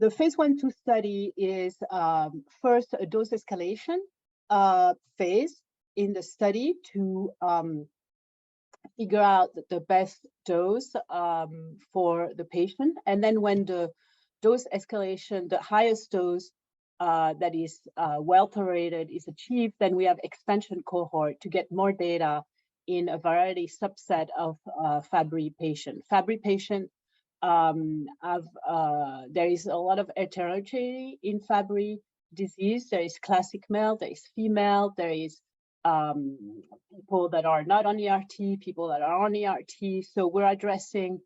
The phase 1/2 study is first a dose escalation phase in the study to figure out the best dose for the patient. And then when the dose escalation, the highest dose that is well tolerated is achieved, then we have expansion cohort to get more data in a variety subset of Fabry patient. Fabry patient there is a lot of heterogeneity in Fabry disease. There is classic male, there is female, there is people that are not on ERT, people that are on ERT. So we're addressing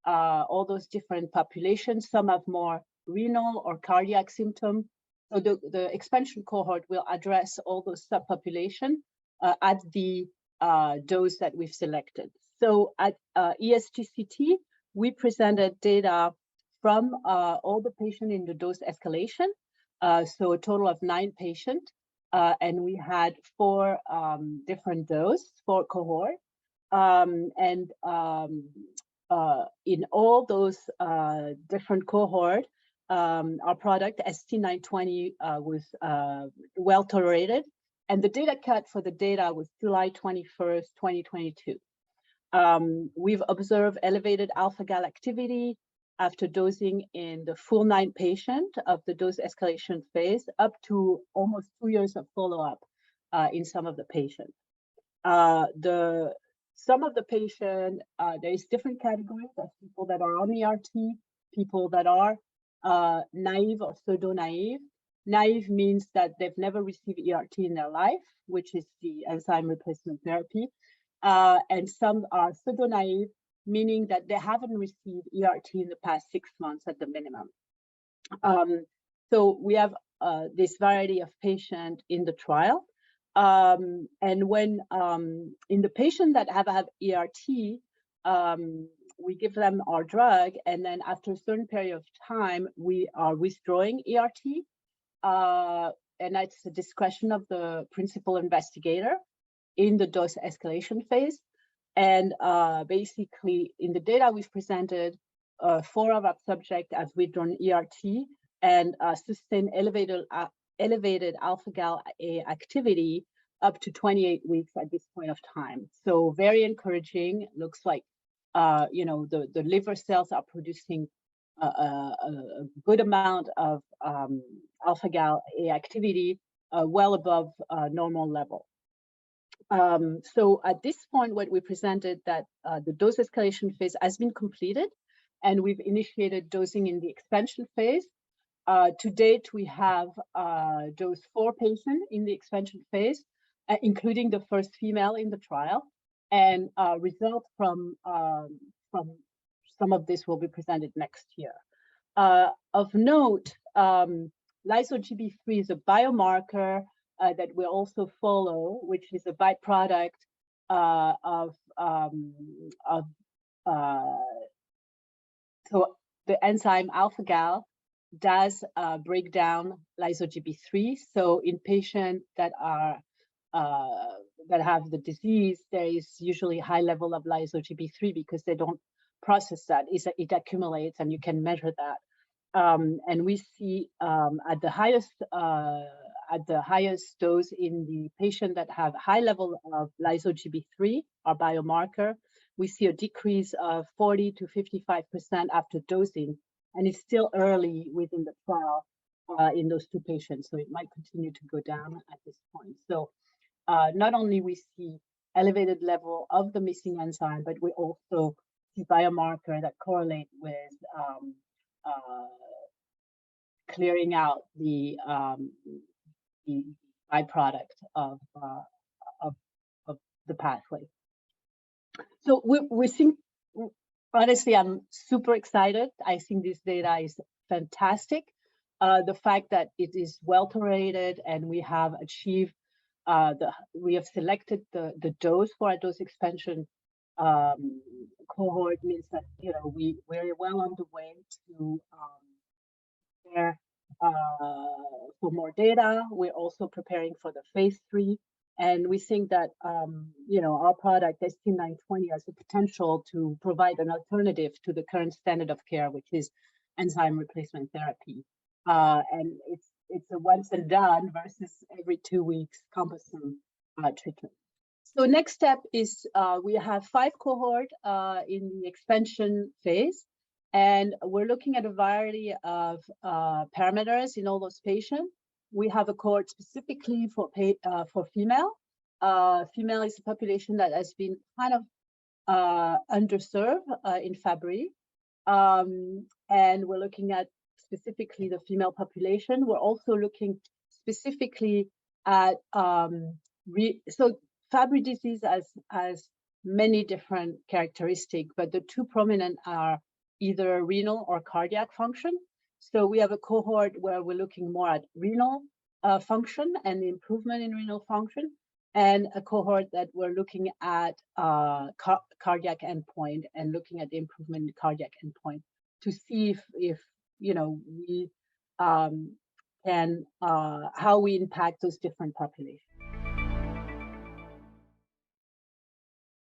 all those different populations. Some have more renal or cardiac symptoms. So the expansion cohort will address all those subpopulations at the dose that we've selected. So at ESGCT, we presented data from all the patients in the dose escalation. So a total of 9 patients. And we had 4 different doses, 4 cohorts. In all those different cohorts, our product, ST920, was well tolerated. And the data cut for the data was July 21st, 2022. We've observed elevated alpha-gal activity after dosing in the full 9 patients of the dose escalation phase, up to almost 2 years of follow-up in some of the patients. Some of the patients, there is different categories of people that are on ERT, people that are naive or pseudo-naive. Naive means that they've never received ERT in their life, which is the enzyme replacement therapy. And some are pseudo-naive, meaning that they haven't received ERT in the past 6 months at the minimum. So we have this variety of patients in the trial. And when in the patients that have had ERT, we give them our drug, and then after a certain period of time, we are withdrawing ERT. And that's the discretion of the principal investigator in the dose escalation phase. And basically, in the data we've presented, 4 of our subjects have withdrawn ERT and sustained elevated alpha-gal activity up to 28 weeks at this point of time. So very encouraging. It looks like the liver cells are producing a good amount of alpha-gal activity, well above normal level. So at this point, what we presented that the dose escalation phase has been completed, and we've initiated dosing in the expansion phase. To date, we have dosed 4 patients in the expansion phase, including the first female in the trial, and results from some of this will be presented next year. Of note, lyso-Gb3 is a biomarker that we also follow, which is a byproduct so the enzyme alpha-gal does break down lyso-Gb3. So in patients that are that have the disease, there is usually high level of lyso-Gb3 because they don't process that. It accumulates, and you can measure that. And we see at the highest dose in the patient that have high level of lyso-Gb3, our biomarker, we see a decrease of 40 to 55% after dosing, and it's still early within the trial in those 2 patients, so it might continue to go down at this point. So not only we see elevated level of the missing enzyme, but we also see biomarker that correlate with clearing out the byproduct of the pathway. So we think, honestly, I'm super excited. I think this data is fantastic. The fact that it is well tolerated and we have achieved we have selected the dose for our dose expansion cohort means that we're well on the way to prepare for more data. We're also preparing for the phase 3, and we think that our product ST920 has the potential to provide an alternative to the current standard of care, which is enzyme replacement therapy. And it's a once and done versus every 2 weeks cumbersome treatment. So next step is we have 5 cohorts in the expansion phase, and we're looking at a variety of parameters in all those patients. We have a cohort specifically for female. Female is a population that has been kind of underserved in Fabry, and we're looking at specifically the female population. We're also looking specifically at so Fabry disease has many different characteristics, but the 2 prominent are either renal or cardiac function. So we have a cohort where we're looking more at renal function and the improvement in renal function, and a cohort that we're looking at cardiac endpoint and looking at the improvement in cardiac endpoint to see if you know we can how we impact those different populations.